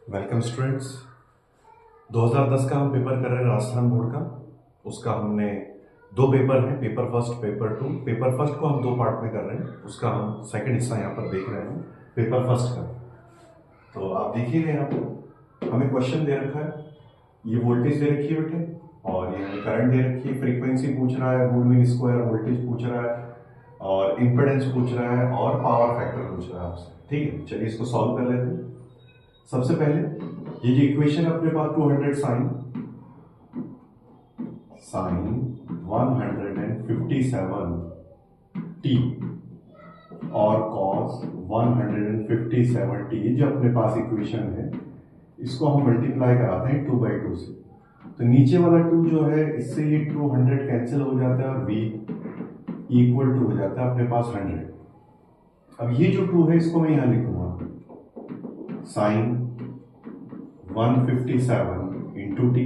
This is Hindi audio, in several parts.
Welcome students. 2010 का हम पेपर कर रहे हैं राजस्थान बोर्ड का। उसका हमने दो पेपर हैं, paper first paper two. Paper first को हम दो पार्ट में कर रहे हैं, उसका हम सेकंड हिस्सा यहाँ पर देख रहे हैं पेपर फर्स्ट का। तो आप देखिएगा, यहाँ पर हमें क्वेश्चन दे रखा है, ये वोल्टेज दे रखी है बेटे, और ये करंट दे रखी है, फ्रीक्वेंसी पूछ रहा है, वुड मीन स्क्वायर, वोल्टेज पूछ रहा है, और इम्पिडेंस पूछ रहा है, और पावर फैक्टर पूछ रहा है आपसे। ठीक है, चलिए इसको सॉल्व कर लेते हैं। सबसे पहले ये जो इक्वेशन अपने पास 200 साइन 157 टी और कॉस 157 टी, जो अपने पास इक्वेशन है, इसको हम मल्टीप्लाई कराते हैं 2/2 से। तो नीचे वाला 2 जो है, इससे ये 200 कैंसिल हो जाता है और v इक्वल टू हो जाता है अपने पास 100। अब ये जो 2 है, इसको मैं यहां लिखूंगा sine 157 into t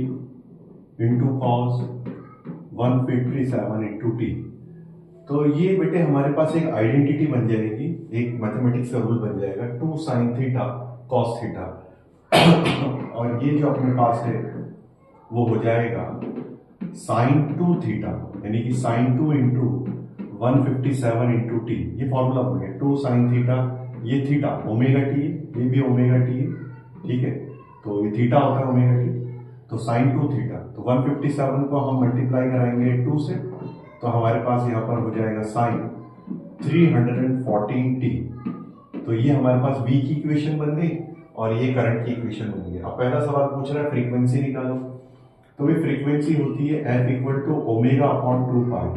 into cos 157 into t. तो ये बेटे हमारे पास एक आइडेंटिटी बन जाएगी, एक मैथमेटिक्स का रूल बन जाएगा, 2 साइन थीटा कॉस थीटा। और ये जो अपने पास है वो हो जाएगा साइन 2 थीटा, यानी कि साइन 2 इंटू 157 इंटू टी। ये फॉर्मूला बन गया 2 साइन थीटा, ये थीटा ओमेगा टी, ये भी ओमेगा टी है। ठीक है, तो ये थीटा होता है ओमेगा टी, तो साइन 2 थीटा। तो 157 को हम मल्टीप्लाई कराएंगे 2 से, तो हमारे पास यहाँ पर हो जाएगा साइन 314 टी। तो ये हमारे पास v की इक्वेशन बन गई और ये करंट की इक्वेशन बन गई। अब पहला सवाल पूछ रहा है फ्रीक्वेंसी निकालो। तो ये फ्रीक्वेंसी होती है f equal to omega upon 2 pi,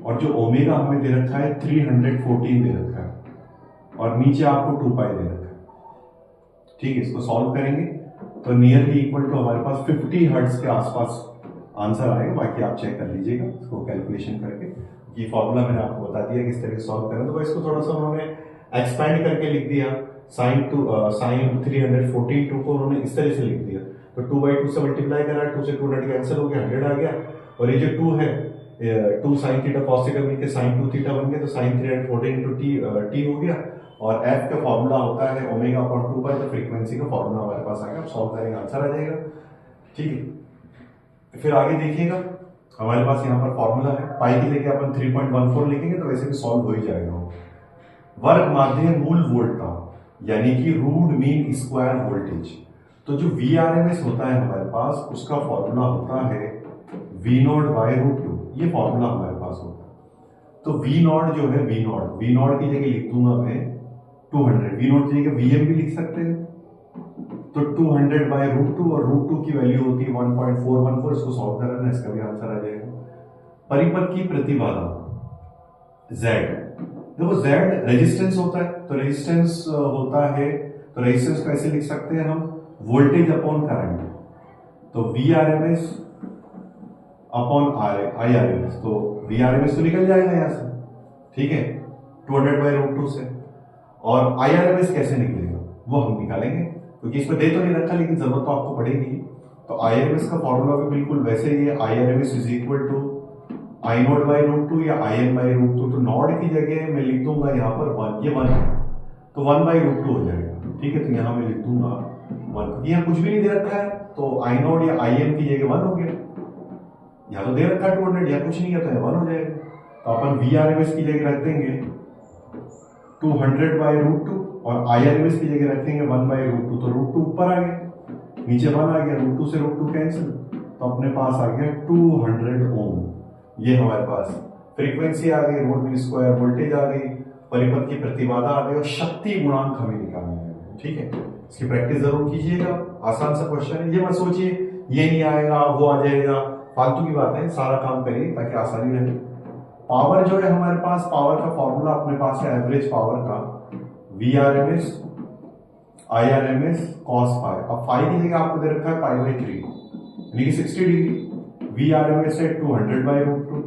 और जो ओमेगा हमें दे रखा है 314 दे रखा है, और नीचे आपको 2 पाई दे रखा है। ठीक है, इसको सॉल्व करेंगे तो नियरली इक्वल टू हमारे पास 50 हर्ट्ज के आसपास आंसर आएगा। बाकी आप चेक कर लीजिएगा इसको कैलकुलेशन करके। ये फॉर्मूला मैंने आपको बता दिया किस तरह से सॉल्व करें। तो इसको थोड़ा सा उन्होंने एक्सपैंड करके लिख दिया, साइन 314 2 को उन्होंने इस तरह से लिख दिया। तो 2/2 से मल्टीप्लाई करा, 2 से 200 कैंसिल हो गया, 100 आ गया। और ये जो 2 है, 2 साइन थीटा कॉस थीटा मिलकर साइन 2 थीटा बन गया, तो साइन 314 इंटू टी हो गया। और f का फॉर्मूला होता है ओमेगा अपॉन 2 पाई, तो फ्रीक्वेंसी का फॉर्मूला हमारे पास आ गया। अब सॉल्व करेंगे, आंसर आ जाएगा। ठीक है, फिर आगे देखिएगा, हमारे पास यहाँ पर फॉर्मूला है, पाई की जगह अपन 3.14 लिखेंगे तो वैसे भी सॉल्व हो ही जाएगा। वर्ग माध्य मूल वोल्टता, यानी कि रूट मीन स्क्वायर वोल्टेज। तो जो VRMS होता है हमारे पास, उसका फॉर्मूला होता है V0/√2। ये फॉर्मूला हमारे पास होता है। तो V0 जो है, V0 की जगह लिख दूंगा मैं 200। V0 की जगह Vm भी लिख सकते हैं। तो 200/√2, और √2 की वैल्यू होती है 1.414। इसको सॉल्व करना, इसका भी आंसर आ जाएगा। परिपथ की प्रतिबाधा Z, देखो Z रेजिस्टेंस होता है, तो रेजिस्टेंस होता है, तो रेजिस्टेंस को ऐसे लिख सकते हैं हम, वोल्टेज अपॉन करंट। तो VRMS अपॉन IRMS, तो VRMS तो निकल जाएगा यहां से। ठीक है, 200/√2 से। और IRMS कैसे निकलेगा वो हम निकालेंगे, क्योंकि इसमें दे तो नहीं रखा, लेकिन जरूरत तो आपको पड़ेगी। तो IRMS का फॉर्मूला भी बिल्कुल वैसे ही है, IRMS is equal to I0/√2 या IM/√2। तो नॉट की जगह मैं लिख दूंगा यहाँ पर 1, ये 1 है, तो 1/√2 हो जाएगा। ठीक है, तो यहाँ मैं लिख दूंगा 1, यहाँ कुछ भी नहीं दे रखा है, तो I0 या IM की जगह 1 हो गया। यहाँ तो दे रखा है 200, या कुछ नहीं है, तो 1 हो जाएगा। तो अपन VRMS की जगह रख देंगे 200/√2, और IRMS की जगह रखेंगे 1/√2। तो √2 ऊपर आ गया, नीचे 1 आ गया, √2 से √2 कैंसिल, तो अपने पास आ गया 200 ओम। ये हमारे पास फ्रीक्वेंसी आ गई, रूट मीन स्क्वायर, वोल्टेज आ गई, परिपथ की प्रतिबाधा आ गई, और शक्ति गुणांक हमें निकालना है। ठीक है, इसकी प्रैक्टिस जरूर कीजिएगा, आसान सा क्वेश्चन है। ये मत सोचिए ये नहीं आएगा वो आ जाएगा, फालतू की बात है, सारा काम करिए ताकि आसानी रहे। पावर जो है हमारे पास, पावर का फॉर्मूला अपने पास है एवरेज पावर का, VRMS IRMS cos फाई। अब फाई की जगह आपको दे रखा है π/3, यानी कि 60 डिग्री। VRMS है 200/√2,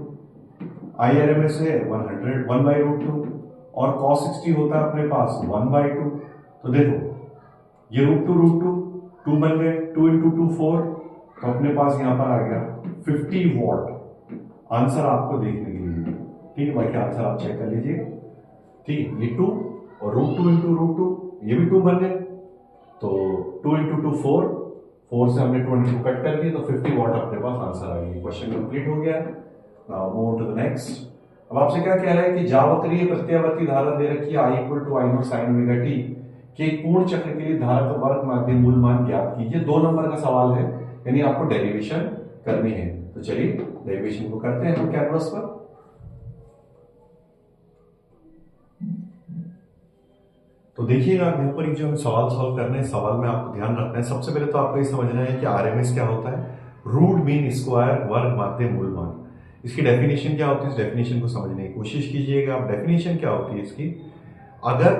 IRMS है 1/√2, और cos 60 होता है अपने पास 1/2। तो देखो ये √2 2 बन गए, 2 इंटू 2 4, तो अपने पास यहाँ पर आ गया 50 वॉट। आंसर आपको देखने के लिए, ठीक है, बाकी आंसर आप चेक कर लीजिए। ठीक है, ये 2 और √2 इंटू √2, ये भी 2 बन गए, तो 2 इंटू 2 4, 4 से हमने 20 को कट कर दिया तो 50 वॉट अपने पास आंसर आ गया। क्वेश्चन कंप्लीट हो गया। Now move to the next. अब आपसे क्या कह रहा है कि जावक्रीय प्रत्यावर्ती धारा दे रखी है I equal to I naught sine omega t कि एक पूर्ण चक्र के लिए धारा का वर्ग माध्य मूल मान ज्ञात कीजिए। 2 नंबर का सवाल है, यानी आपको डेरिवेशन करनी है। तो चलिए डेरिवेशन को करते हैं हम कैनवस पर। तो देखिएगा यहाँ पर जो हम सवाल सॉल्व करने हैं, सवाल में आपको ध्यान रखना है। सबसे पहले तो आपको ये समझना है कि आरएमएस क्या होता है, रूट मीन स्क्वायर वर्ग माध्य मूल मान। इसकी डेफिनेशन क्या होती है, इस डेफिनेशन को समझने की कोशिश कीजिएगा। अब डेफिनेशन क्या होती है इसकी, अगर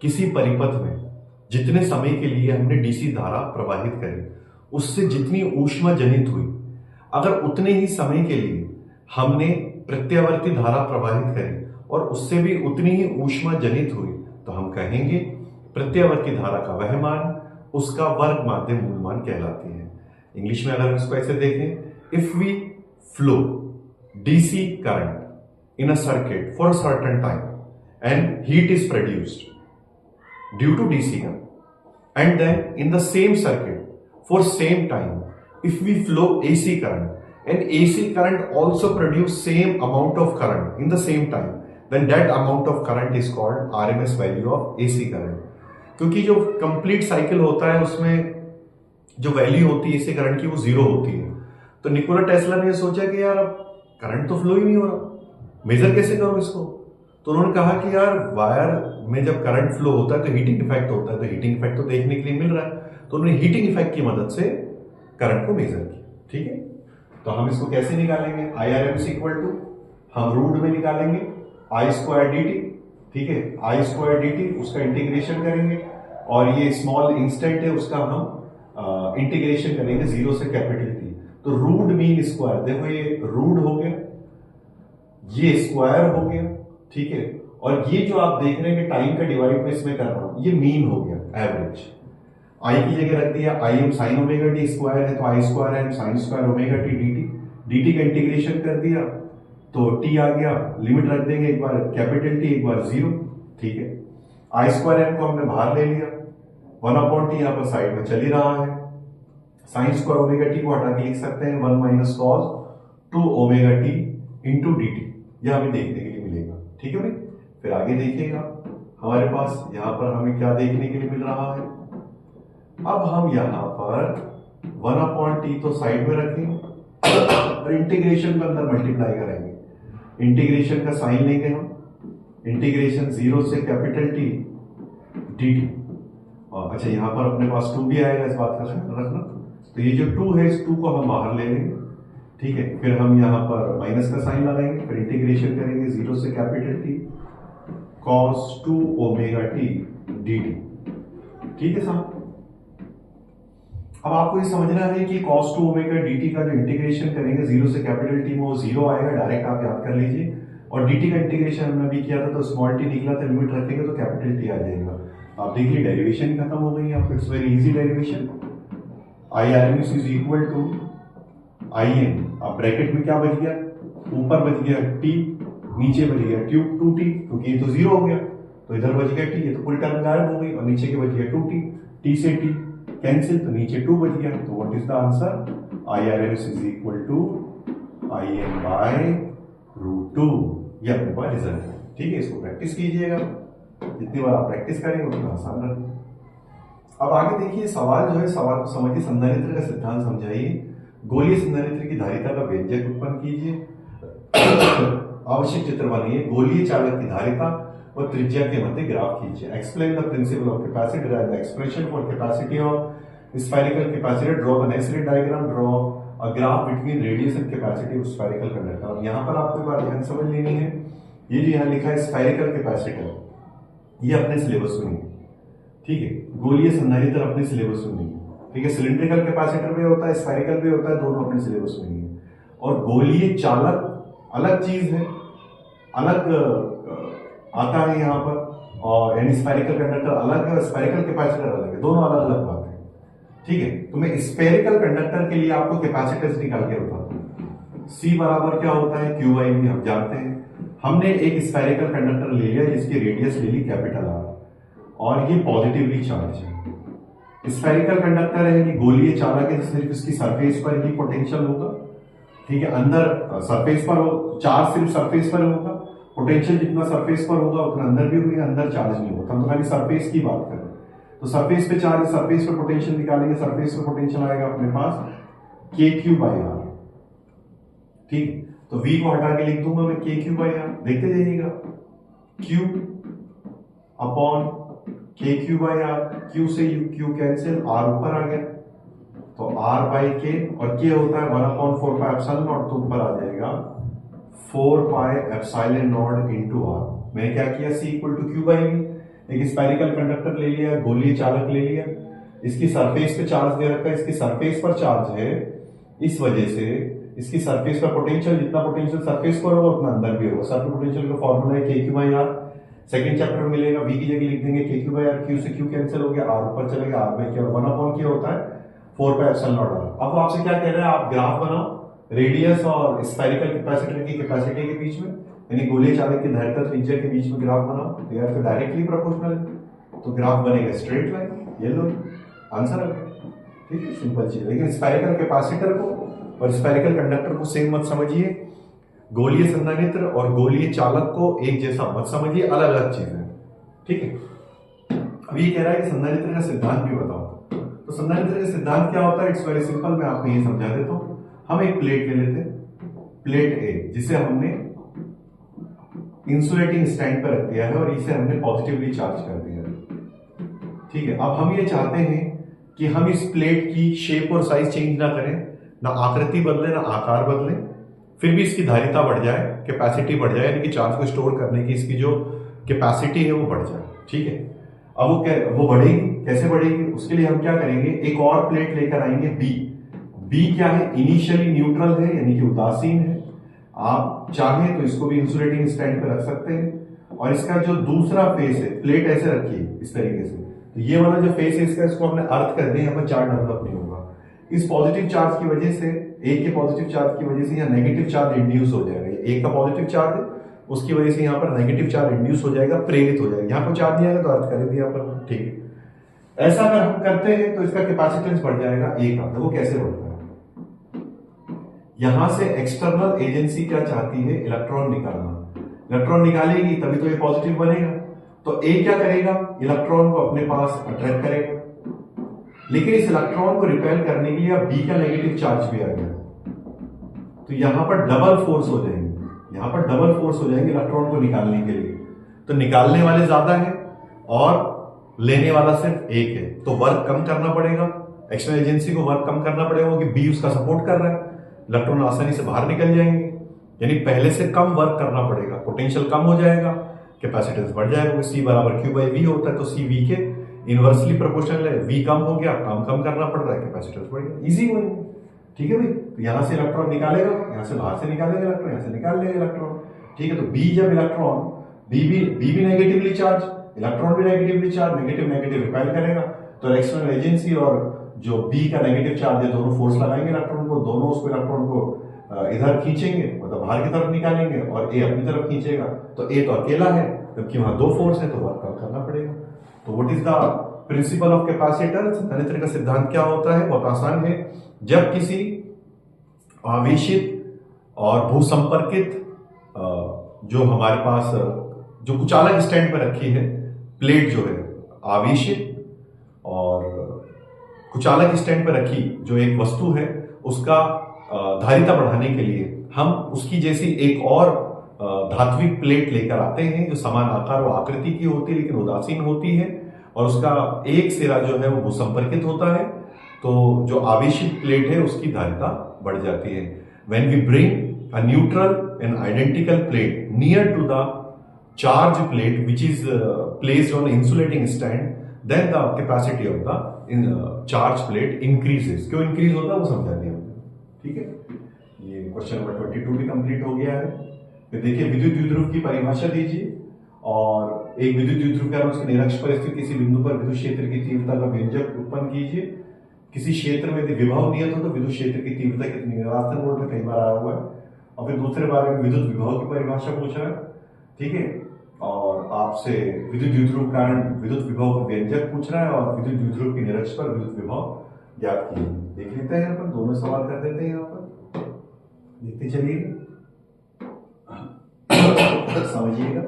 किसी परिपथ में जितने समय के लिए हमने डीसी धारा प्रवाहित करी, उससे जितनी ऊष्मा जनित हुई, अगर उतने ही समय के लिए हमने प्रत्यावर्ती धारा प्रवाहित करी और उससे भी उतनी ही ऊष्मा जनित हुई, तो हम कहेंगे प्रत्यावर्ती धारा का वह मान उसका वर्ग माध्य मूल मान कहलाती है। इंग्लिश में अगर हम इसको ऐसे देखें, if we flow DC current in a circuit for a certain time and heat is produced due to DC current, and then in the same circuit for same time if we flow AC current and AC current also produce same amount of current in the same time, then that amount of current is called RMS value of AC current। क्योंकि जो कंप्लीट साइकिल होता है उसमें जो वैल्यू होती है AC करंट की वो 0 होती है। तो निकोला टेस्ला ने सोचा कि यार अब करंट तो फ्लो ही नहीं हो रहा, मेजर कैसे करूं इसको। तो उन्होंने कहा कि यार वायर में जब करंट फ्लो होता है तो हीटिंग इफेक्ट होता है, तो हीटिंग इफेक्ट तो देखने के लिए मिल रहा है, तो उन्होंने हीटिंग इफेक्ट की मदद से करंट को मेजर किया। ठीक है, तो हम इसको कैसे निकालेंगे, IRMS इक्वल टू हम रूट में निकालेंगे I स्क्वायर dt। ठीक है, I स्क्वायर dt उसका इंटीग्रेशन करेंगे और ये स्मॉल इंस्टेंट है उसका हम इंटीग्रेशन करेंगे 0 से कैपिटल T। तो रूट मीन स्क्वायर, देखो ये रूट हो गया, ये स्क्वायर हो गया। ठीक है, और ये जो आप देख रहे हैं कि टाइम का डिवाइड में इसमें कर रहा हूं, ये मीन हो गया, एवरेज। आई की जगह रख दिया I M sine omega T square है तो I square M sine square omega T D T, D T का इंटीग्रेशन कर दिया तो टी आ गया, लिमिट रख देंगे एक बार कैपिटल टी एक बार 0। ठीक है, आई स्क्वायर एम को हमने बाहर ले लिया, 1/t यहां पर साइड में चल ही रहा है, साइन स्क्वायर ओमेगा टी को हटा के लिख सकते हैं 1 minus cos 2 omega T into D T, यह हमें देखने के लिए मिलेगा। ठीक है भाई, फिर आगे देखिएगा हमारे पास यहां पर हमें क्या देखने के लिए मिल रहा है। अब हम यहां पर 1/t तो साइड में रखेंगे और इंटीग्रेशन को अंदर मल्टीप्लाई करेंगे, इंटीग्रेशन का साइन लेंगे हम, इंटीग्रेशन 0 से कैपिटल टी डी टी। और अच्छा यहां पर अपने पास 2 भी आएगा, इस बात का ध्यान रखना। तो ये जो 2 है इस 2 को हम बाहर ले लेंगे। ठीक है, फिर हम यहां पर माइनस का साइन लगाएंगे, फिर इंटीग्रेशन करेंगे 0 से capital T cos 2 omega T D T. ठीक है साहब, अब आपको ये समझना है कि cos 2 ओमेगा डी टी का जो इंटीग्रेशन करेंगे 0 से कैपिटल टी में वो 0 आएगा, डायरेक्ट आप याद कर लीजिए। और dt का इंटीग्रेशन हमने अभी किया था तो स्मॉल t निकला था, लिमिट रखेंगे तो कैपिटल टी आ जाएगा। आप देखिए डेरिवेशन खत्म हो गई है, it's very easy derivation. IRMS is equal to IN, अब ब्रैकेट में क्या बच गया, ऊपर बच गया t, नीचे बच गया 2t, क्योंकि ये तो 0 हो गया तो इधर बच गया t, ये तो पूरी टर्म गायब हो गई, और नीचे के बच गया 2t, t से t कैंसिल तो नीचे 2 बच गया। तो what is the answer, IRMS is equal to IN by √2, ये अपने पास रिजल्ट है। ठीक है, इसको प्रैक्टिस कीजिएगा, जितनी बार आप प्रैक्टिस करेंगे उतना आसान रहेगा। अब आगे देखिए सवाल जो है, सवाल को समझिए, संधारित्र का सिद्धांत समझाइए, गोलीय संधारित्र की धारिता का व्यंजक उत्पन्न कीजिए, आवश्यक चित्र बनाइए, गोलीय चालक की धारिता और त्रिज्या के मध्य ग्राफ खींचिए, explain the principle of capacity, the expression for capacity of spherical capacitor, draw the necessary diagram, draw a graph between radius and capacity of spherical conductor. यहां पर आपको एक बात ध्यान समझ लेनी है, ये जो यहां लिखा है स्फेरिकल कैपेसिटर, ये अपने सिलेबस में नहीं है। ठीक है, गोलीय संधारित्र अपने सिलेबस में नहीं है। ठीक है, सिलिंड्रिकल कैपेसिटर भी होता है, स्फेरिकल भी होता है, दोनों अपने सिलेबस में नहीं है। और गोलीय चालक अलग चीज है, अलग आता है यहाँ पर, और यानी स्फेरिकल कंडक्टर अलग है और स्फेरिकल कैपेसिटर अलग है, दोनों अलग अलग बात है। ठीक है, तो मैं स्फेरिकल कंडक्टर के लिए आपको कैपेसिटेंस निकाल के बताता हूँ। C बराबर क्या होता है, क्यू बाई वी, हम जानते हैं। हमने एक स्फेरिकल कंडक्टर ले लिया जिसकी रेडियस ले ली कैपिटल R, और ये पॉजिटिवली चार्ज है, स्फेरिकल कंडक्टर है कि गोलीय चालक है, सिर्फ इसकी सरफेस पर ही पोटेंशियल होगा, ठीक है, अंदर सरफेस पर हो, चार्ज सिर्फ सरफेस पर होगा, पोटेंशियल जितना सरफेस पर होगा उतना अंदर भी होगा, अंदर चार्ज नहीं होगा। हम तो खाली सरफेस की बात कर रहे हैं। तो सरफेस पे चार्ज, सरफेस पे पोटेंशियल निकालेंगे, सरफेस पे पोटेंशियल आएगा अपने पास के क्यू बाई आर, ठीक। तो v को हटा के लिख दूंगा मैं के क्यू बाई आर, देखते जाइएगा, q अपॉन के क्यू बाई आर, q से q कैंसिल, r ऊपर आ गया तो r बाई के, और k होता है 1/4 पाई एप्सिलॉन नॉट, तो ऊपर आ जाएगा 4 pi epsilon naught into r। मैंने क्या किया, c इक्वल टू q बाई v, एक स्फेरिकल कंडक्टर ले लिया, गोलीय चालक ले लिया, इसकी सरफेस पे चार्ज दे रखा है, इसकी सरफेस पर चार्ज है, इस वजह से इसकी सरफेस पर पोटेंशियल, जितना पोटेंशियल सरफेस पर होगा उतना अंदर भी होगा। सरफेस पोटेंशियल का फॉर्मूला है k q by r, second chapter में मिलेगा, v की जगह लिख देंगे k q by r, q से q कैंसिल हो गया, r ऊपर चलेगा, r बाई के, और 1/k होता है 4 पाई एप्सिलॉन नॉट r। अब वो आपसे क्या कह रहे हैं, आप ग्राफ बनाओ रेडियस और स्फेरिकल कैपेसिटर की कैपेसिटी के बीच में, यानी गोलीय चालक की धैर्यता त्रिज्या के बीच में ग्राफ बनाओ, तो यार तो डायरेक्टली प्रोपोर्शनल है, तो ग्राफ बनेगा स्ट्रेट लाइन, ये लो आंसर आ गया, ठीक है, सिंपल चीज। लेकिन स्फेरिकल कैपेसिटर को और स्फेरिकल कंडक्टर को सेम मत समझिए, गोलीय संधारित्र और गोलीय चालक को एक जैसा मत समझिए, अलग अलग चीज है, ठीक है। अब ये कह रहा है कि संधारित्र का सिद्धांत भी बताओ, तो संधारित्र का सिद्धांत क्या होता है, इट्स वेरी सिंपल, मैं आपको ये समझा देता हूं। हम एक प्लेट ले लेते हैं, प्लेट ए, जिसे हमने इंसुलेटिंग स्टैंड पर रख दिया है और इसे हमने पॉजिटिवली चार्ज कर दिया है, ठीक है। अब हम ये चाहते हैं कि हम इस प्लेट की शेप और साइज चेंज ना करें, ना आकृति बदले ना आकार बदले, फिर भी इसकी धारिता बढ़ जाए, कैपेसिटी बढ़ जाए, यानी कि चार्ज को स्टोर करने की इसकी जो कैपेसिटी है वो बढ़ जाए, ठीक है। अब वो बढ़ेगी, कैसे बढ़ेगी, उसके लिए हम क्या करेंगे, एक और प्लेट लेकर आएंगे बी क्या है, इनिशियली न्यूट्रल है, यानी कि उदासीन है, आप चाहें तो इसको भी इंसुलेटिंग स्टैंड पे रख सकते हैं, और इसका जो दूसरा फेस है, प्लेट ऐसे रखिए इस तरीके से, तो ये वाला जो फेस है इसका, इसको हमने अर्थ कर दिया, यहाँ पर चार्ज डेवलप नहीं होगा। इस पॉजिटिव चार्ज की वजह से, एक के पॉजिटिव चार्ज की वजह से यहाँ नेगेटिव चार्ज इंड्यूस हो जाएगा, एक का पॉजिटिव चार्ज है उसकी वजह से यहाँ पर नेगेटिव चार्ज इंड्यूस हो जाएगा, प्रेरित हो जाएगा, यहाँ पर चार्ज नहीं आएगा तो अर्थ कर दिया पर, ठीक है। ऐसा अगर हम करते हैं तो इसका कैपेसिटेंस बढ़ जाएगा एक का, देखो कैसे बढ़ता है। यहां से एक्सटर्नल एजेंसी क्या चाहती है, इलेक्ट्रॉन निकालना, इलेक्ट्रॉन निकालेगी तभी तो ये पॉजिटिव बनेगा, तो ए क्या करेगा, इलेक्ट्रॉन को अपने पास अट्रैक्ट करेगा, लेकिन इस इलेक्ट्रॉन को रिपेल करने के लिए अब बी का नेगेटिव चार्ज भी आ गया, तो यहां पर डबल फोर्स हो जाएंगे, यहां पर डबल फोर्स हो जाएंगे इलेक्ट्रॉन को निकालने के लिए, तो निकालने वाले ज्यादा है और लेने वाला सिर्फ एक है, तो वर्क कम करना पड़ेगा, एक्सटर्नल एजेंसी को वर्क कम करना पड़ेगा क्योंकि बी उसका सपोर्ट कर रहा है, इलेक्ट्रॉन आसानी से बाहर निकल जाएंगे, यानी पहले से कम वर्क करना पड़ेगा, पोटेंशियल कम हो जाएगा, कैपेसिटेंस बढ़ जाएगा, सी बराबर क्यू बाई वी होता है, तो सी वी के इनवर्सली प्रोपोर्शनल है, वी कम हो गया, काम कम करना पड़ रहा है, कैपेसिटेंस बढ़ गया, इजी वही, ठीक है भाई। तो यहां से इलेक्ट्रॉन निकालेगा, यहां से बाहर से निकालेगा इलेक्ट्रॉन, यहां से निकाल लेगा इलेक्ट्रॉन, ठीक है। तो बी जब इलेक्ट्रॉन, बी भी नेगेटिवली चार्ज, इलेक्ट्रॉन भी negatively charge, negative negative repel करेगा, तो एक्सटर्नल एजेंसी और जो बी का नेगेटिव चार्ज है दोनों फोर्स लगाएंगे इलेक्ट्रॉन को, दोनों उसको इलेक्ट्रॉन को इधर खींचेंगे, मतलब बाहर की तरफ निकालेंगे, और ए अपनी तरफ खींचेगा, तो ए तो अकेला है जबकि वहां दो फोर्स है, तो वर्क कम करना पड़ेगा। तो what is the principle of capacitor, संधारित्र का सिद्धांत क्या होता है, बहुत आसान है, जब किसी आवेशित और भूसंपर्कित जो हमारे पास जो कुचालक स्टैंड पर रखी है प्लेट, जो है आवेशित और कुचालक स्टैंड पर रखी जो एक वस्तु है, उसका धारिता बढ़ाने के लिए हम उसकी जैसी एक और धात्विक प्लेट लेकर आते हैं जो समान आकार और आकृति की होती है लेकिन उदासीन होती है, और उसका एक सिरा जो है वो भूसंपर्कित होता है, तो जो आवेशित प्लेट है उसकी धारिता बढ़ जाती है। When we bring a neutral and identical plate near to the charge plate which is placed on insulating stand, then the capacity of the charge plate increases. क्यों इंक्रीज होता है वो समझा दिया, ठीक है। ये क्वेश्चन नंबर 22 भी कंप्लीट हो गया है। फिर देखिए विद्युत द्विध्रुव की परिभाषा दीजिए, और एक विद्युत द्विध्रुव का उसके निरक्ष पर स्थित किसी बिंदु पर विद्युत क्षेत्र की तीव्रता का व्यंजक उत्पन्न कीजिए। किसी क्षेत्र में यदि विभव नियत हो तो विद्युत क्षेत्र की तीव्रता कितनी है, राजस्थान बोर्ड में कई बार आया हुआ है। और फिर दूसरे बारे में विद्युत विभव की परिभाषा पूछ रहा है, ठीक है। और आपसे विद्युत द्विध्रुव कारण विद्युत विभव का व्यंजक पूछ रहा है और विद्युत द्विध्रुव की निरक्ष पर विद्युत विभव ज्ञात कीजिए। देख लेते हैं यहाँ पर, दोनों सवाल कर देते हैं यहाँ पर, देखते चलिए समझिएगा।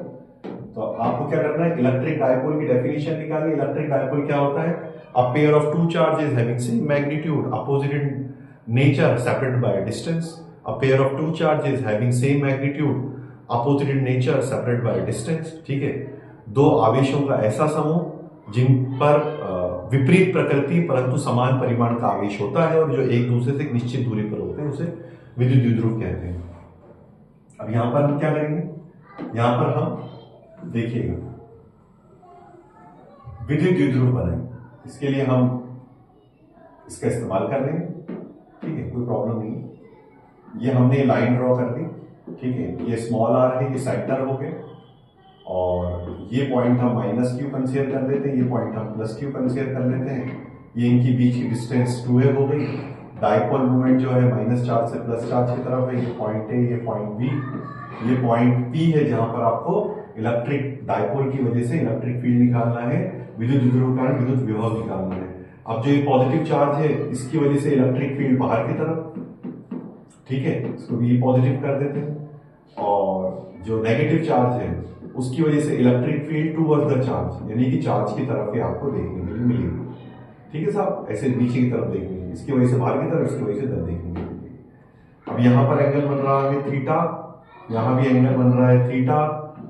तो आपको क्या करना है, इलेक्ट्रिक डायपोल की डेफिनेशन निकालिए। इलेक्ट्रिक डायपोल क्या होता है, a pair of two charges having same magnitude opposite in nature separated by distance. A pair of two charges having same magnitude opposite in nature separated by distance. ठीक है, दो आवेशों का ऐसा समूह जिन पर विपरीत प्रकृति परंतु समान परिमाण का आवेश होता है और जो एक दूसरे से एक निश्चित दूरी पर होते हैं, उसे विद्युत द्विध्रुव कहते हैं। अब यहां पर हम क्या करेंगे, यहां पर हम देखिएगा विद्युत द्विध्रुव बनाएंगे, इसके लिए हम इसका इस्तेमाल कर लेंगे। ठीक है, कोई प्रॉब्लम नहीं है। ये हमने लाइन ड्रॉ कर दी। ठीक है, ये स्मॉल आर है, ये सेंटर हो गए और ये पॉइंट हम माइनस क्यू कंसीडर कर लेते हैं, ये पॉइंट हम प्लस क्यू कंसीडर कर लेते हैं। ये इनकी बीच की डिस्टेंस 2a हो गई। डाइपोल मोमेंट जो है माइनस चार्ज से प्लस चार्ज की तरफ है, ये पॉइंट ए, ये पॉइंट बी, ये पॉइंट पी है जहां पर आपको इलेक्ट्रिक डाइपोल की वजह से इलेक्ट्रिक फील्ड निकालना है, विद्युत द्विध्रुव कारण विद्युत विभव निकालना है। अब जो ये पॉजिटिव चार्ज है इसकी वजह से इलेक्ट्रिक फील्ड बाहर की तरफ, ठीक है, इसको भी पॉजिटिव कर देते हैं। और जो नेगेटिव चार्ज है उसकी वजह से electric field towards the charge, यानी कि चार्ज की तरफ ही आपको देखने के लिए मिलेगी। ठीक है साहब, ऐसे नीचे की तरफ देखेंगे, इसकी वजह से बाहर की तरफ, इसकी वजह से इधर देखने के लिए। अब यहाँ पर एंगल बन रहा है थीटा, यहाँ भी एंगल बन रहा है थीटा।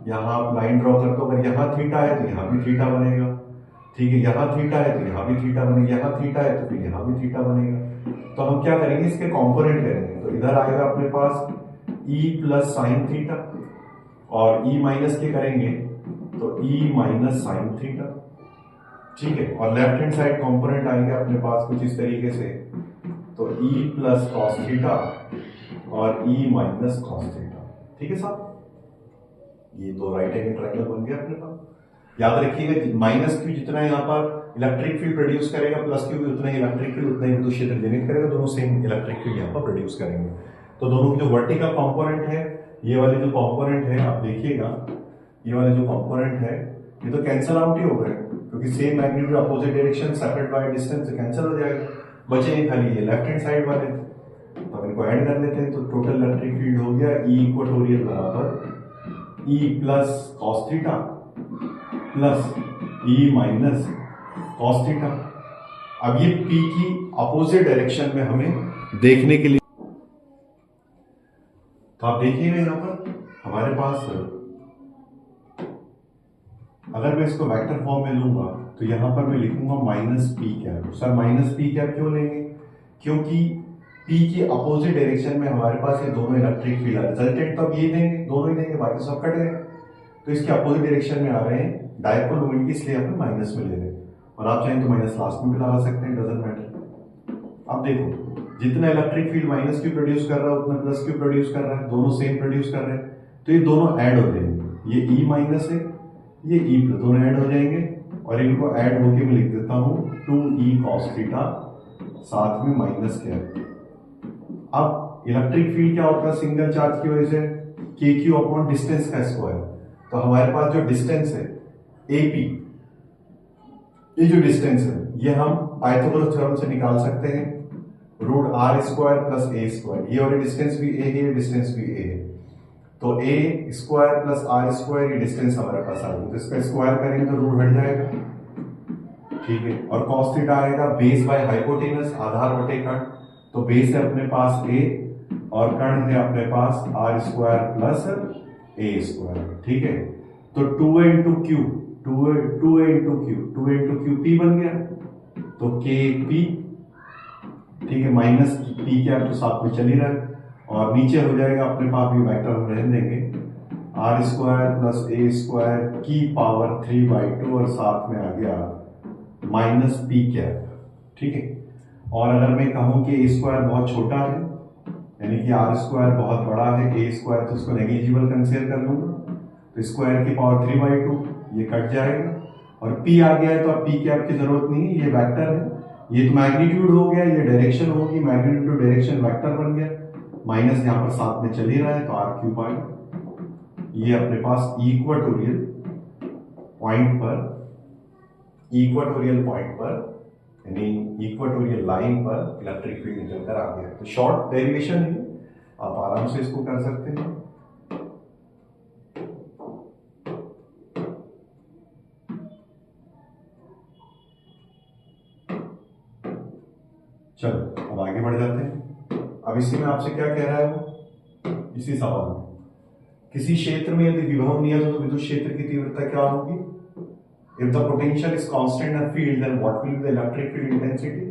यहाँ आप लाइन ड्रॉ कर दो, अगर यहाँ थीटा है तो यहाँ भी थीटा बनेगा। ठीक है, यहाँ थीटा है तो यहाँ भी थीटा बनेगा, यहाँ थीटा है तो फिर यहाँ भी थीटा बनेगा। तो हम क्या करेंगे, इसके कॉम्पोनेंट करेंगे। तो इधर आएगा अपने पास E प्लस साइन थीटा और E माइनस के करेंगे तो E माइनस साइन थीटा। ठीक है, और लेफ्ट हैंड साइड कॉम्पोनेंट आएंगे अपने पास कुछ इस तरीके से, तो E प्लस कॉस थीटा और E माइनस कॉस थीटा। ठीक है साहब, ये दो राइट एंगल ट्रायंगल बन गया अपने पास। याद रखिएगा माइनस क्यू जितना यहाँ पर इलेक्ट्रिक फील्ड प्रोड्यूस करेगा, प्लस क्यू भी उतना ही इलेक्ट्रिक फील्ड, उतना ही विद्युत क्षेत्र जनित करेगा, दोनों सेम इलेक्ट्रिक फील्ड यहाँ पर प्रोड्यूस करेंगे। तो दोनों की जो वर्टिकल कंपोनेंट है, ये वाले जो कंपोनेंट है आप देखिएगा, ये वाले जो कंपोनेंट है ये तो कैंसिल आउट ही हो गए, क्योंकि same magnitude opposite direction separate by distance से कैंसिल हो जाएगा। बचे खाली ये लेफ्ट हैंड साइड वाले, तो इनको ऐड कर लेते हैं। तो टोटल इलेक्ट्रिक फील्ड हो गया E इक्वेटोरियल बराबर E plus cos theta plus E minus cos theta. अब ये P की अपोजिट डायरेक्शन में हमें देखने के लिए, तो आप देखिएगा यहां पर हमारे पास, अगर मैं इसको वेक्टर फॉर्म में लूंगा तो यहां पर मैं लिखूंगा minus P cap. Sir minus P cap क्यों लेंगे, क्योंकि P की अपोजिट डायरेक्शन में हमारे पास ये दोनों इलेक्ट्रिक फील्ड है। रिजल्टेंट तो अब ये देंगे, दोनों ही देंगे, बाकी सब कट गए। तो इसके अपोजिट डायरेक्शन में आ रहे हैं डायपोल मोमेंट की, इसलिए हम माइनस में ले रहे हैं। और आप चाहें तो माइनस लास्ट में भी लगा सकते हैं, डजंट मैटर। अब देखो जितना electric field minus Q produce कर रहा है उतना प्लस क्यू प्रोड्यूस कर रहा है, दोनों सेम प्रोड्यूस कर रहे हैं, तो ये दोनों ऐड हो जाएंगे। ये E माइनस है, ये E प्लस, दोनों ऐड हो जाएंगे और इनको ऐड होके मैं लिख देता हूं 2E cos थीटा साथ में माइनस कैप। अब इलेक्ट्रिक फील्ड क्या होता है सिंगल चार्ज की वजह से, KQ अपॉन डिस्टेंस का स्क्वायर। तो हमारे पास जो डिस्टेंस है AP, ये जो डिस्टेंस है ये हम पाइथागोरस थ्योरम से निकाल सकते हैं, root R square plus A square. ये वाली डिस्टेंस भी A है, ये डिस्टेंस भी A है, तो A square plus R square, ये डिस्टेंस हमारे पास आ गई। तो इसका स्क्वायर करेंगे तो रूट हट जाएगा। ठीक है, और cos थीटा आएगा बेस बाय हाइपोटेनस, आधार बटे कर्ण। तो बेस है अपने पास A और कर्ण है अपने पास R square plus A square. ठीक है, तो 2A into Q, 2A into Q P बन गया, तो KP। ठीक है, माइनस P कैप तो साथ में चल ही रहा है, और नीचे हो जाएगा अपने पास भी वेक्टर हम रहने देंगे R square plus A square की पावर 3/2 और साथ में आ गया माइनस P कैप। ठीक है, और अगर मैं कहूं कि A स्क्वायर बहुत छोटा है, यानी कि R स्क्वायर बहुत बड़ा है, A स्क्वायर तो उसको नेग्लिजिबल कंसीडर कर लूंगा, तो स्क्वायर की पावर 3/2 ये कट जाएगा, और P आ गया है तो अब P कैप की जरूरत नहीं है, ये वेक्टर है, ये तो मैग्नीट्यूड हो गया, ये डायरेक्शन होगी, मैग्नीट्यूड टू डायरेक्शन वेक्टर बन गया, माइनस यहां पर साथ में चल ही रहा है तो R क्यूब आएगा। ये अपने पास इक्वेटोरियल पॉइंट पर, इक्वाटोरियल पॉइंट पर, यानी इक्वाटोरियल लाइन पर इलेक्ट्रिक फील्ड निकल कर आ गया। तो शॉर्ट डेरिवेशन है, आप आराम से इसको कर सकते हैं। चलो अब आगे बढ़ जाते हैं। अब इसी में आपसे क्या कह रहा है वो, इसी सवाल में, किसी क्षेत्र में यदि विभव नियत हो तो विद्युत क्षेत्र की तीव्रता क्या होगी? If the potential is constant in field then what will be the electric field intensity?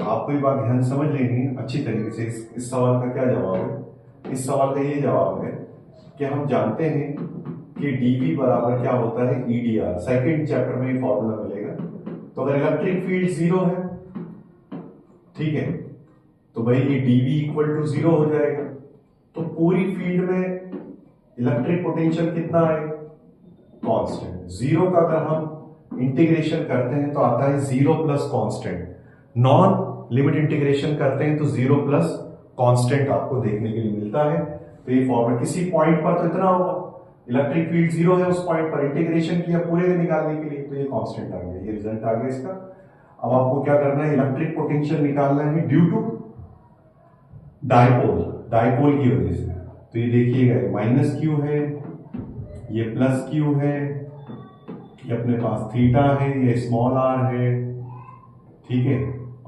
आपको ये बात ध्यान समझ लेनी है अच्छी तरीके से। इस सवाल का क्या जवाब है? इस सवाल का ये जवाब है कि हम जानते हैं कि dV बराबर क्या होता है, EDR। सेकंड चैप्टर में ये फॉर्मूला मिलेगा। तो अगर इलेक्ट्रिक फील्ड जीरो है, ठीक है, तो भाई ये dV इक्वल टू जीरो हो जाएगा। तो पूरी फील्ड में इलेक्ट्रिक पोटेंशियल कितना है? कांस्टेंट। जीरो का अगर हम इंटीग्रेशन करते हैं तो आता है zero plus constant. Non limit integration करते हैं तो जीरो प्लस कांस्टेंट आपको देखने के लिए मिलता है। तो ये फॉर्मूला किसी पॉइंट पर तो इतना होगा, इलेक्ट्रिक फील्ड जीरो है उस पॉइंट पर, इंटीग्रेशन किया पूरे निकालने के लिए, तो ये कांस्टेंट आ गया, ये रिजल्ट आ गया इसका। अब आपको क्या करना है, इलेक्ट्रिक पोटेंशियल निकालना है ड्यू टू डायपोल, डायपोल की वजह से। तो ये देखिएगा माइनस क्यू है, ये प्लस क्यू है, ये अपने पास थीटा है, ये स्मॉल आर है, ठीक है,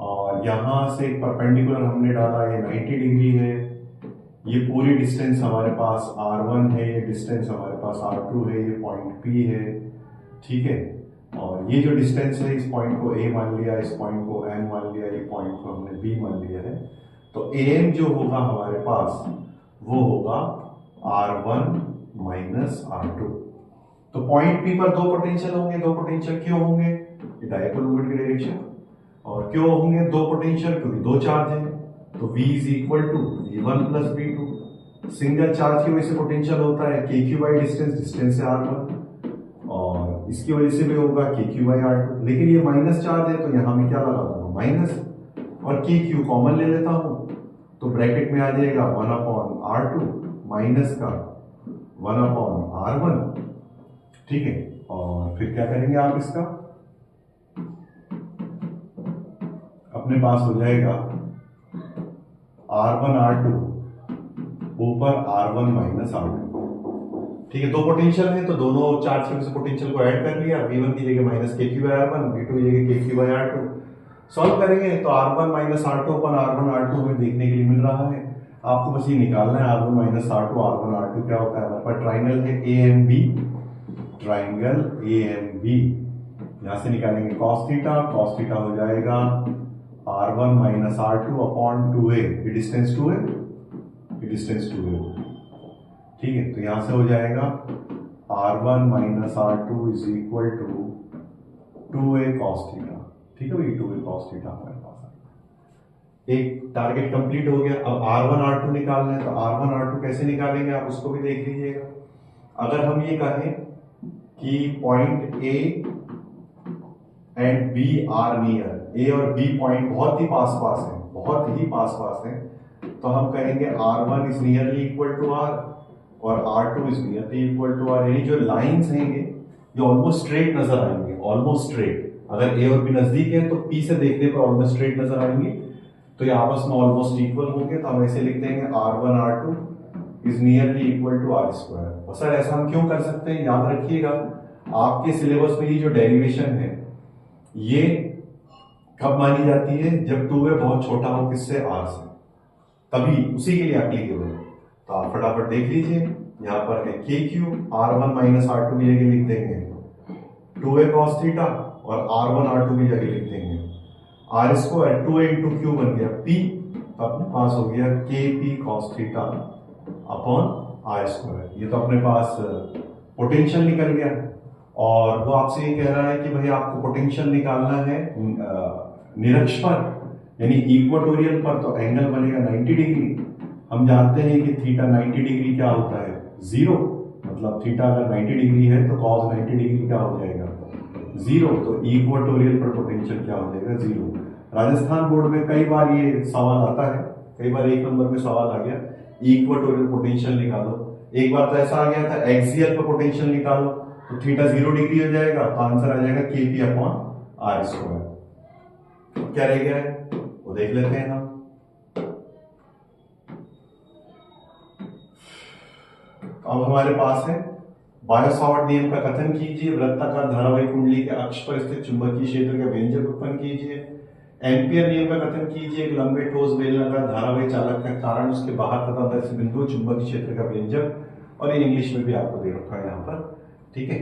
और यहां से परपेंडिकुलर हमने डाला, ये 90 डिग्री है। ये पूरी डिस्टेंस हमारे पास R1 है, ये डिस्टेंस हमारे पास R2 है, ये पॉइंट P है, ठीक है, और ये जो डिस्टेंस है, इस पॉइंट को A मान लिया, इस पॉइंट को M मान लिया, ये पॉइंट को हमने B मान लिया है। तो AM जो होगा हमारे पास वो होगा R1 माइनस R2। तो पॉइंट P पर दो पोटेंशियल होंगे, दो पोटेंशियल क्यों होंगे? डायपोल मोमेंट की डायरेक्शन। और क्यों होंगे दो पोटेंशियल? क्योंकि दो चार्ज है। तो V is equal to V1 plus V2। Single charge की वजह से पोटेंशियल होता है KQ बाई डिस्टेंस, डिस्टेंस है R1, और इसकी वजह से भी होगा KQ बाई R2। लेकिन ये माइनस चार्ज है तो यहां में क्या लगा दूंगा, माइनस, और KQ कॉमन ले लेता हूं तो ब्रैकेट में आ जाएगा 1/R2 माइनस का 1/R1, ठीक है। और फिर क्या करेंगे आप, इसका अपने पास हो जाएगा R1 R2 ऊपर R1 माइनस R2, ठीक है। दो पोटेंशियल है तो दोनों चार्ज की वजह से पोटेंशियल को ऐड कर लिया, V1 की जगह minus KQ by R1, V2 की जगह KQ बाई R2। सॉल्व करेंगे तो R1 माइनस R2 अपन R1 R2 में देखने के लिए मिल रहा है। आपको बस ये निकालना है R1 minus R2, R1 R2 क्या होता है। हमारे पास ट्राइंगल है AMB, ट्राइंगल AMB, यहां से निकालेंगे cos थीटा हो जाएगा R1 minus R2 upon 2a, ये डिस्टेंस 2 है, ये डिस्टेंस 2 है, ठीक है। तो यहां से हो जाएगा R1 minus R2 is equal to 2a cos थीटा, ठीक है भाई, 2a cos थीटा हमारे पास एक टारगेट कंप्लीट हो गया। अब R1 R2 निकालना है, तो R1 R2 कैसे निकालेंगे आप उसको भी देख लीजिएगा। अगर हम ये कहें कि point A and B are near, A और B पॉइंट बहुत ही पास पास है, बहुत ही पास पास है, तो हम कहेंगे R1 is nearly equal to R और R2 is nearly equal to R। यानी जो लाइंस हैं ये ऑलमोस्ट स्ट्रेट नजर आएंगे, ऑलमोस्ट स्ट्रेट। अगर A और B नजदीक है तो P से देखने पर ऑलमोस्ट स्ट्रेट नजर आएंगे, तो ये आपस में ऑलमोस्ट इक्वल होंगे। तो हम ऐसे लिख देंगे R1 R2 is nearly equal to R square. और सर ऐसा हम क्यों कर सकते हैं, याद रखिएगा आपके सिलेबस में ये जो डेरिवेशन है ये कब मानी जाती है, जब 2a बहुत छोटा हो किससे, R से, तभी उसी के लिए एप्लीकेबल है। तो आप फटाफट देख लीजिए, यहां पर है KQ, R1 माइनस R2 की जगह लिख देंगे 2a cos थीटा, और R1 R2 की जगह लिख देंगे R square, 2a into Q बन गया P, तो अपने पास हो गया KP cos theta upon R square. ये तो अपने पास पोटेंशियल निकल गया। और वो आपसे ये कह रहा है कि भाई आपको पोटेंशियल निकालना है निरक्ष पर, यानी इक्वाटोरियल पर, तो एंगल बनेगा 90 डिग्री। हम जानते हैं कि थीटा 90 डिग्री क्या होता है, जीरो, मतलब थीटा अगर 90 डिग्री है तो cos 90 डिग्री क्या हो जाएगा, जीरो। तो इक्वाटोरियल पर पोटेंशियल क्या हो जाएगा, जीरो। राजस्थान बोर्ड में कई बार ये सवाल आता है, कई बार एक नंबर में सवाल आ गया इक्वाटोरियल पोटेंशियल निकालो। एक बार तो ऐसा आ गया था एक्सियल पर पोटेंशियल निकालो, तो थीटा 0 डिग्री हो जाएगा, तो आंसर आ जाएगा KP/R²। क्या रह गया है वो देख लेते हैं हम। अब हमारे पास है बायो-सावर्ट नियम का कथन कीजिए, वृत्ताकार धारावाही कुंडली के अक्ष पर स्थित चुंबकीय क्षेत्र का व्यंजक उत्पन्न कीजिए। एम्पियर नियम का कथन कीजिए, एक लंबे ठोस बेलनाकार धारावाही चालक का कारण उसके बाहर तथा अंदर से बिंदु चुंबकीय क्षेत्र का व्यंजक, और ये इंग्लिश में भी आपको दे रखा है यहाँ पर, ठीक है।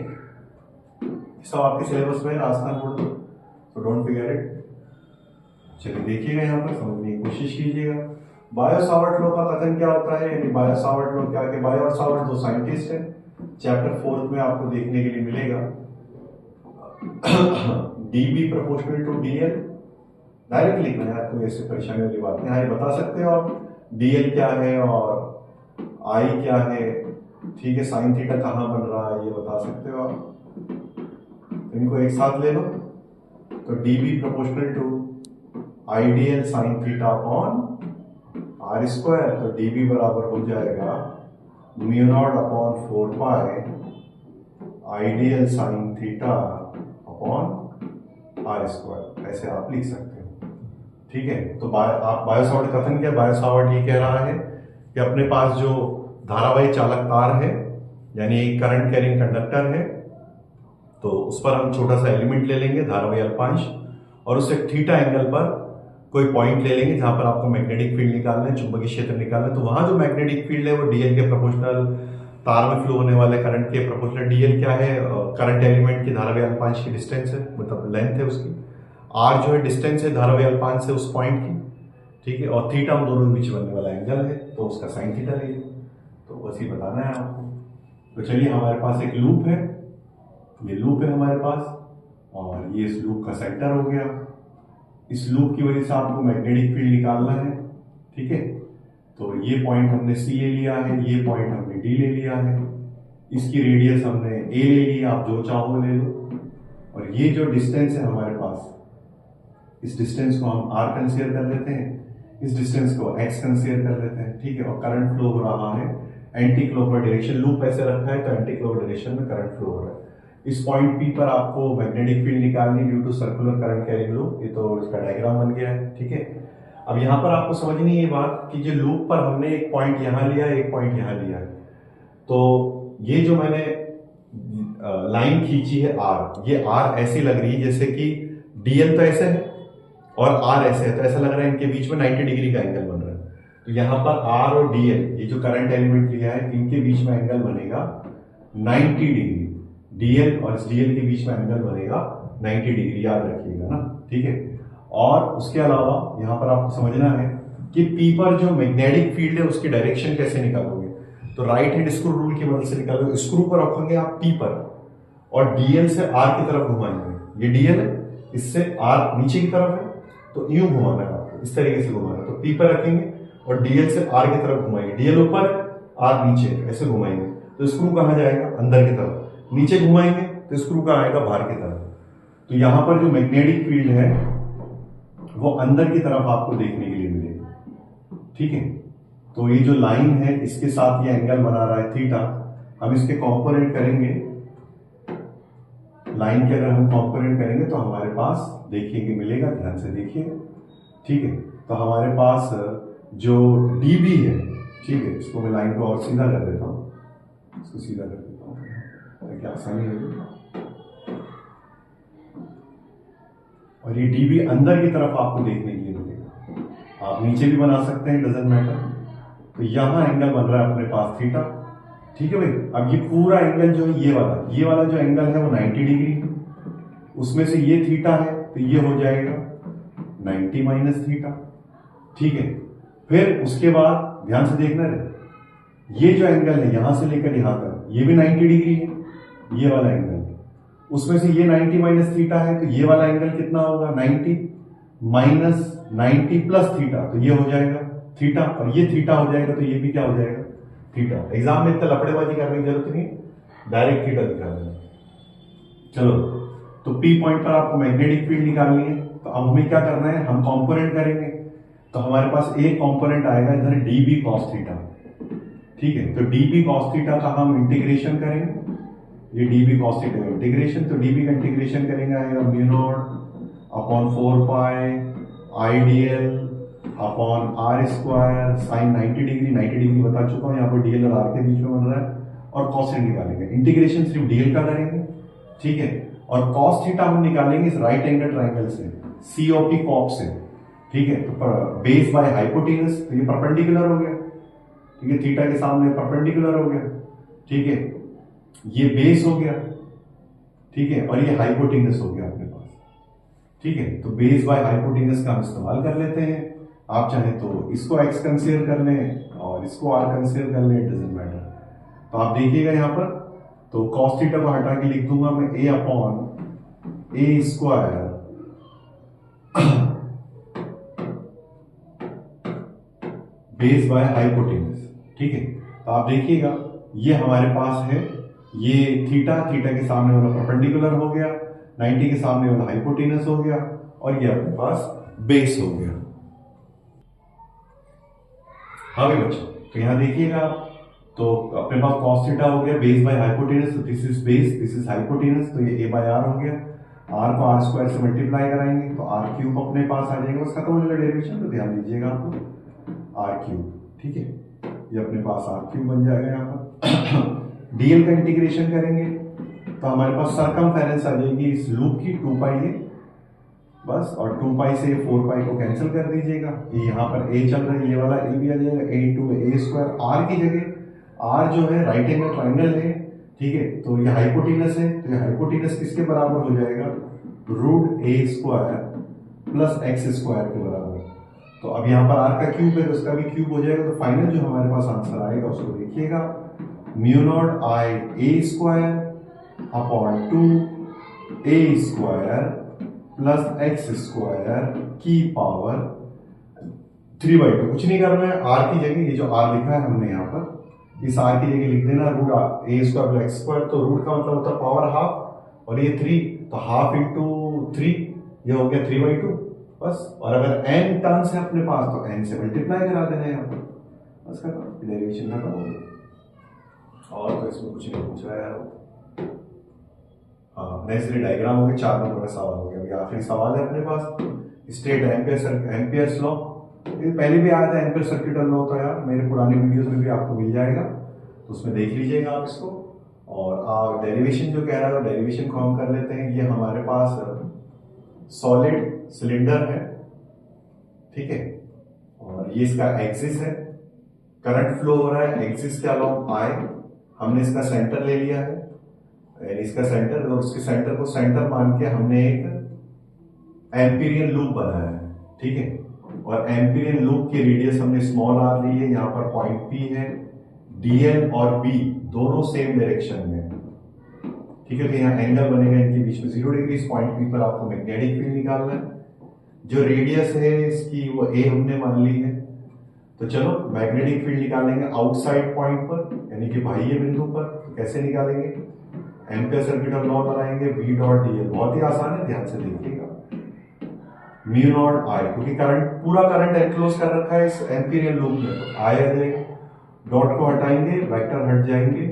सब आपके सिलेबस में राजस्थान बोर्ड, तो डोंट फिगर इट। चलिए देखिएगा यहाँ पर, समझने की कोशिश कीजिएगा। बायो-सावर्ट लॉ का कथन क्या होता है, यानी बायो-सावर्ट लॉ क्या है। बायो और सावर्ट दो साइंटिस्ट हैं, चैप्टर 4 में आपको देखने के लिए मिलेगा। DB proportional to DL, direct लिखना है यार, कोई ऐसी परेशानी वाली बात नहीं। हाँ, ये बता सकते हो आप DL क्या है और I क्या है, ठीक है। साइन थीटा कहाँ बन रहा है ये बता सकते हो आप, इनको एक साथ ले लो। तो DB proportional to ideal sine theta upon R², तो DB बराबर हो जाएगा μ0/4π ideal sine theta upon R², ऐसे आप लिख सकते हो, ठीक है। तो आप बायो-सावर्ट कथन क्या, बायो-सावर्ट ये कह रहा है कि अपने पास जो धारावाही चालक तार है, यानी करंट कैरिंग कंडक्टर है, तो उस पर हम छोटा सा एलिमेंट ले लेंगे धारावाही अल्पांश, और उससे थीटा एंगल पर कोई पॉइंट ले लेंगे जहां पर आपको मैग्नेटिक फील्ड निकालना है, चुंबकीय क्षेत्र निकालना है। तो वहां जो मैग्नेटिक फील्ड है वो DL के प्रोपोर्शनल, तार में फ्लो होने वाले करंट के प्रोपोर्शनल। DL क्या है, करंट एलिमेंट की धारावाही अल्पांश की डिस्टेंस है, मतलब लेंथ है उसकी। R जो है डिस्टेंस है धारावाही अल्पांश से उस पॉइंट की, ठीक है। और थीटा उन दोनों के बीच बनने वाला एंगल है, तो उसका साइन थीटा लेंगे। तो बस ये बताना है आपको। तो चलिए, हमारे पास एक लूप है, ये लूप है हमारे पास, और ये इस लूप का सेंटर हो गया। इस लूप की वजह से आपको मैग्नेटिक फील्ड निकालना है, ठीक है। तो ये पॉइंट हमने C ले लिया है, ये पॉइंट हमने D ले लिया है, इसकी रेडियस हमने A ले लिया, आप जो चाहो ले लो। और ये जो डिस्टेंस है हमारे पास, इस डिस्टेंस को हम R कंसीडर कर लेते हैं, इस डिस्टेंस को X कंसीडर कर लेते हैं, ठीक है। और करंट फ्लो हो रहा है एंटी क्लॉकवाइज डायरेक्शन, लूप ऐसे रखा है तो एंटी क्लॉकवाइज डायरेक्शन में करंट फ्लो हो रहा है। इस पॉइंट P पर आपको मैग्नेटिक फील्ड निकालनी due to circular current carrying loop, ये तो इसका डायग्राम बन गया है, ठीक है। अब यहाँ पर आपको समझनी है ये बात कि जो लूप पर हमने एक पॉइंट यहाँ लिया है, एक पॉइंट यहाँ लिया है, तो ये जो मैंने लाइन खींची है R, ये R ऐसी लग रही है जैसे कि DL तो ऐसे है और R ऐसे है, तो ऐसा लग रहा है इनके बीच में 90 डिग्री का एंगल बन रहा है। तो यहाँ पर R और DL, ये जो करंट एलिमेंट लिया है, इनके बीच में एंगल बनेगा 90 डिग्री। DL और इस DL के बीच में एंगल बनेगा 90 डिग्री, याद रखिएगा ना, ठीक है। और उसके अलावा यहाँ पर आपको समझना है कि P पर जो मैग्नेटिक फील्ड है उसकी डायरेक्शन कैसे निकालोगे। तो राइट हैंड स्क्रू रूल की मदद से निकालोगे। स्क्रू पर रखोगे आप P पर और DL से R की तरफ घुमाएंगे। ये DL है, इससे R नीचे की तरफ है, तो यूं घुमाना है आपको, इस तरीके से घुमाना है। तो P पर रखेंगे और DL से R की तरफ घुमाएंगे, DL ऊपर R नीचे, ऐसे घुमाएंगे। तो स्क्रू कहाँ जाएगा, अंदर की तरफ। नीचे घुमाएंगे तो स्क्रू कहाँ आएगा, बाहर की तरफ। तो यहाँ पर जो मैग्नेटिक फील्ड है वो अंदर की तरफ आपको देखने के लिए मिलेगा, ठीक है। तो ये जो लाइन है इसके साथ ये एंगल बना रहा है थीटा, हम इसके कॉम्पोनेंट करेंगे। लाइन के अगर हम कॉम्पोनेंट करेंगे तो हमारे पास देखिए मिलेगा, ध्यान से देखिए, ठीक है। तो हमारे पास जो DB है, ठीक है, इसको मैं लाइन को और सीधा कर देता हूँ, इसको सीधा कर देता हूँ ताकि आसानी होगी। और ये DB अंदर की तरफ आपको देखने के लिए मिलेगा, आप नीचे भी बना सकते हैं, डजंट मैटर। तो यहां एंगल बन रहा है अपने पास थीटा, ठीक है भाई। अब ये पूरा एंगल जो है, ये वाला जो एंगल है वो 90 डिग्री है, उसमें से ये थीटा है तो ये हो जाएगा 90 माइनस थीटा, ठीक है। फिर उसके बाद ध्यान से देखना है, ये जो एंगल है यहां से लेकर यहां तक, ये भी 90 डिग्री है, ये वाला एंगल, उसमें से ये 90 माइनस थीटा है, तो ये वाला एंगल कितना होगा, 90 माइनस 90 प्लस थीटा, तो ये हो जाएगा थीटा, और ये थीटा हो जाएगा तो ये भी क्या हो जाएगा, थीटा। एग्जाम में इतना लपड़ेबाजी करने की जरूरत नहीं, डायरेक्ट थीटा दिखा देना। चलो, तो P पॉइंट पर आपको मैग्नेटिक फील्ड निकालनी है, तो अब हमें क्या करना है, हम कॉम्पोनेंट करेंगे। तो हमारे पास एक कॉम्पोनेंट आएगा इधर DB cos थीटा, ठीक है। तो DB cos थीटा का हम इंटीग्रेशन करेंगे, ये dB cos थीटा का इंटीग्रेशन, तो dB का इंटीग्रेशन करेंगे आएगा mu naught upon 4 pi I d l upon r square sine 90 degree, 90 degree बता चुका हूँ, यहाँ पर डीएल और आर के बीच में बन रहा है, और कॉस थीटा निकालेंगे। इंटीग्रेशन सिर्फ डीएल का करेंगे, ठीक है, और कॉस थीटा हम निकालेंगे इस राइट एंगल ट्राइंगल से, सीओपी कॉप से, ठीक है। तो बेस बाय हाइपोटेनस, तो ये परपेंडिकुलर हो गया, ठीक है, थीटा के सामने परपेंडिकुलर हो गया, ठीक है, ये बेस हो गया, ठीक है, और ये हाइपोटेनस हो गया अपने पास, ठीक है। तो बेस बाय हाइपोटेनस का हम इस्तेमाल कर लेते हैं। आप चाहे तो इसको एक्स कंसीडर कर लें और इसको आर कंसीडर कर लें, इट डजंट मैटर। तो आप देखिएगा यहाँ पर, तो कॉस थीटा को हटा के लिख दूंगा मैं A upon A square base by hypotenuse, ठीक है। तो आप देखिएगा ये हमारे पास है, ये थीटा, थीटा के सामने वाला परपेंडिकुलर हो गया, 90 के सामने वाला हाइपोटेनस हो गया, और ये अपने पास बेस हो गया। हाँ भाई बच्चों, तो यहां देखिएगा, तो अपने पास cos थीटा हो गया बेस बाय हाइपोटेनस, तो this is base, this is hypotenuse, तो ये a बाय आर हो गया। आर को आर स्क्वायर से मल्टीप्लाई कराएंगे तो आर क्यूब अपने पास आ जाएगा, उसका तो हो जाएगा डेरिवेशन, तो ध्यान दीजिएगा आपको आर क्यूब, ठीक है, ये अपने पास आर क्यूब बन जाएगा। यहाँ पर डीएल का इंटीग्रेशन करेंगे तो हमारे पास सरकमफेरेंस आ जाएगी इस लूप की 2 पाई है बस, और 2 पाई से 4 पाई को कैंसिल कर दीजिएगा, ये यहाँ पर a चल रहा है, ये वाला a भी आ जाएगा, a इंटू ए स्क्वायर, आर की जगह आर जो है राइट एंगल ट्राइंगल है, ठीक है, तो ये हाइपोटेनस है, तो ये हाइपोटेनस किसके बराबर हो जाएगा, रूट ए स्क्वायर प्लस एक्स स्क्वायर के बराबर। तो अब यहाँ पर आर का क्यूब है तो उसका भी क्यूब हो जाएगा, तो फाइनल जो हमारे पास आंसर आएगा उसको देखिएगा, म्यू नॉट आई ए स्क्वायर अपॉन 2 ए स्क्वायर प्लस एक्स स्क्वायर की पावर 3/2। कुछ नहीं करना है, आर की जगह ये जो आर लिखा है हमने यहाँ पर, इस आर की जगह लिख देना रूट ए स्क्वायर प्लस एक्स स्क्वायर, तो रूट का मतलब होता है पावर हाफ, और ये 3, तो हाफ इंटू 3, ये हो गया 3/2 बस। और अगर n टर्म्स है अपने पास तो n से मल्टीप्लाई करा देना है यहाँ पर, बस खत्म, डेरिवेशन खत्म हो गया। और तो इसमें कुछ नहीं पूछ रहा है। हाँ, नेक्स्ट डायग्राम हो गया, 4 नंबर का सवाल हो गया। अभी आखिरी सवाल है अपने पास, स्टेट एम्पियर्स लॉ, ये पहले भी आया था एम्पियर सर्किटल लॉ, तो यार मेरे पुराने वीडियोस में भी आपको मिल जाएगा, तो उसमें देख लीजिएगा आप इसको। और डेरिवेशन जो कह रहा है, डेरिवेशन को हम कर लेते हैं। ये हमारे पास सॉलिड सिलेंडर है, ठीक है, और ये इसका एक्सिस है, करंट फ्लो हो रहा है एक्सिस के अलोंग आई, हमने इसका सेंटर ले लिया है, इसका सेंटर, और उसके सेंटर को सेंटर मान के हमने एक एम्पीरियन लूप बनाया है, ठीक है, और एम्पीरियन लूप की रेडियस हमने स्मॉल आर ली है, यहाँ पर पॉइंट पी है, डीएल और बी दोनों सेम डायरेक्शन में, ठीक है, तो यहाँ एंगल बनेगा इनके बीच में 0 डिग्री। इस पॉइंट पी पर आपको मैग्नेटिक फील्ड निकालना है, जो रेडियस है इसकी वो ए हमने मान ली है, तो चलो मैग्नेटिक फील्ड निकालेंगे आउटसाइड पॉइंट पर, यानी कि बाह्य बिंदु पर। तो कैसे निकालेंगे, एम्पियर सर्किटल लॉ बनाएंगे, V डॉट डीएल, बहुत ही आसान है, ध्यान से देखिएगा, म्यू नॉट आई, क्योंकि करंट, पूरा करंट एनक्लोज कर रखा है इस एम्पीरियन लूप में, तो आई आ जाएगा, डॉट को हटाएंगे, वेक्टर हट जाएंगे,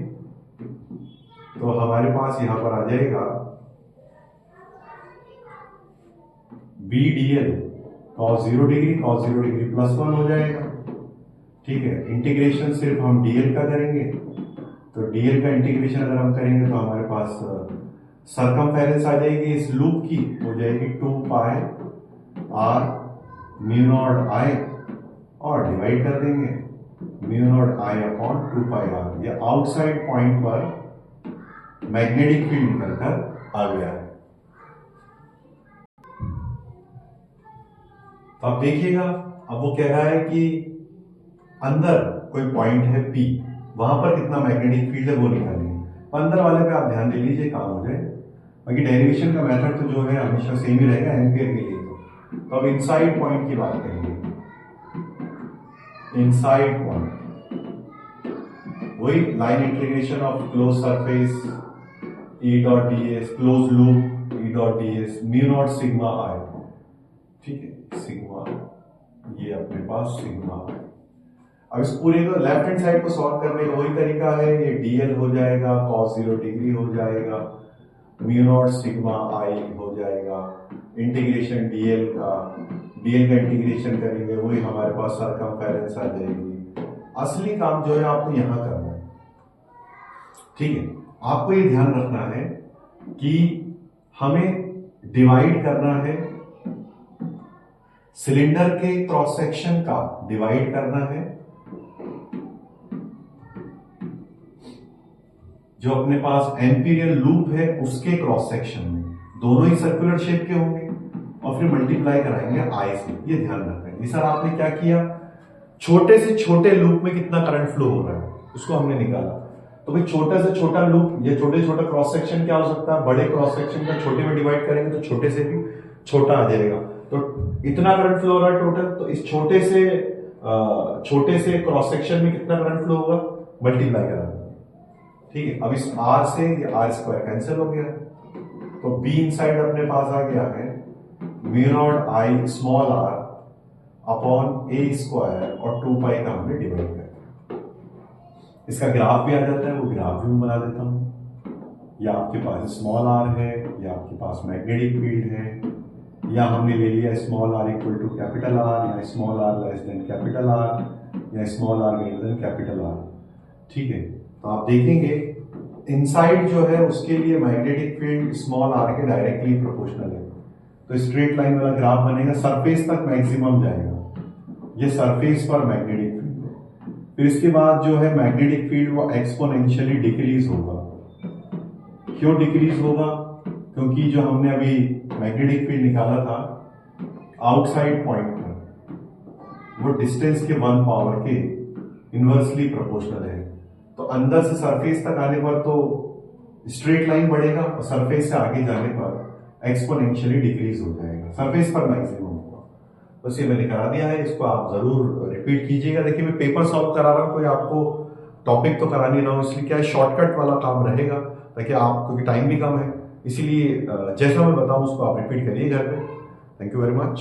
तो हमारे पास यहां पर आ जाएगा B DL cos 0 degree, cos 0 degree plus 1 हो जाएगा, ठीक है। इंटीग्रेशन सिर्फ हम डीएल का करेंगे, तो डीएल का इंटीग्रेशन अगर हम करेंगे तो हमारे पास सरकमफेरेंस आ जाएगी इस लूप की, हो जाएगी 2 pi r mu naught I, और डिवाइड कर देंगे mu naught I upon 2 pi r. ये आउटसाइड पॉइंट पर मैग्नेटिक फील्ड निकल कर आ गया है। तो अब देखिएगा, अब वो कह रहा है कि अंदर कोई पॉइंट है P, वहां पर कितना मैग्नेटिक फील्ड है वो निकालेंगे। अंदर वाले पे आप ध्यान दे लीजिए, काम हो जाए। बाकी डेरिवेशन का मेथड तो जो है हमेशा सेम ही रहेगा एम्पियर के लिए। तो अब इनसाइड पॉइंट की बात करेंगे, इनसाइड पॉइंट वही line integration of close surface E dot D S, close loop E dot D S, mu naught sigma I, ठीक है, सिग्मा, ये अपने पास सिग्मा है। अब इस पूरे को लेफ्ट हैंड साइड को सॉल्व करने का वही तरीका है, ये डीएल हो जाएगा, cos 0 डिग्री हो जाएगा, म्यू नॉट सिग्मा आई हो जाएगा, इंटीग्रेशन डीएल का इंटीग्रेशन करेंगे, वही हमारे पास सरकमफेरेंस आ जाएगी। असली काम जो है आपको यहां करना है, ठीक है। आपको ये ध्यान रखना है कि हमें डिवाइड करना है, सिलेंडर के क्रॉस सेक्शन का डिवाइड करना है, जो अपने पास एम्पीरियल लूप है उसके क्रॉस सेक्शन में, दोनों ही सर्कुलर शेप के होंगे, और फिर मल्टीप्लाई कराएंगे आई से। ये ध्यान रखेंगे। सर आपने क्या किया, छोटे से छोटे लूप में कितना करंट फ्लो हो रहा है उसको हमने निकाला। तो भाई छोटा से छोटा लूप या छोटे से छोटा क्रॉस सेक्शन क्या हो सकता है, बड़े क्रॉस सेक्शन का छोटे में डिवाइड करेंगे तो छोटे से भी छोटा आ जाएगा। तो इतना करंट फ्लो हो रहा है टोटल, तो इस छोटे से क्रॉस सेक्शन में कितना करंट फ्लो होगा, मल्टीप्लाई करा देंगे, ठीक है। अब इस आर से ये आर स्क्वायर कैंसिल हो गया, तो बी इनसाइड अपने पास आ गया है mu naught I small r upon A square और 2 पाई का हमने डिवाइड किया। इसका ग्राफ भी आ जाता है, वो ग्राफ भी मैं बना देता हूं। या आपके पास स्मॉल आर है, या आपके पास मैग्नेटिक फील्ड है, या हमने ले लिया small R equal to capital R, या small R less than capital R, या small R greater than capital R, ठीक है। तो आप देखेंगे इनसाइड जो है उसके लिए मैग्नेटिक फील्ड स्मॉल आर के डायरेक्टली प्रोपोर्शनल है, तो स्ट्रेट लाइन वाला ग्राफ बनेगा, सरफेस तक मैक्सिमम जाएगा, ये सरफेस पर मैग्नेटिक फील्ड है। फिर इसके बाद जो है मैग्नेटिक फील्ड वो एक्सपोनेंशियली डिक्रीज होगा। क्यों डिक्रीज होगा, क्योंकि जो हमने अभी मैग्नेटिक फील्ड निकाला था आउटसाइड पॉइंट पर, वो डिस्टेंस के 1 पावर के इनवर्सली प्रोपोर्शनल है। तो अंदर से सरफेस तक आने पर तो स्ट्रेट लाइन बढ़ेगा, और सरफेस से आगे जाने पर एक्सपोनेंशियली डिक्रीज हो जाएगा, सरफेस पर मैक्सिमम होगा। बस ये मैंने करा दिया है, इसको आप जरूर रिपीट कीजिएगा। देखिए मैं पेपर सॉल्व करा रहा हूं, कोई आपको टॉपिक तो करा नहीं रहा हूं, इसलिए क्या है शॉर्टकट वाला काम रहेगा, ताकि आप, क्योंकि टाइम भी कम है, इसीलिए जैसा मैं बताऊं उसको आप रिपीट करिए घर पे। Thank you very much.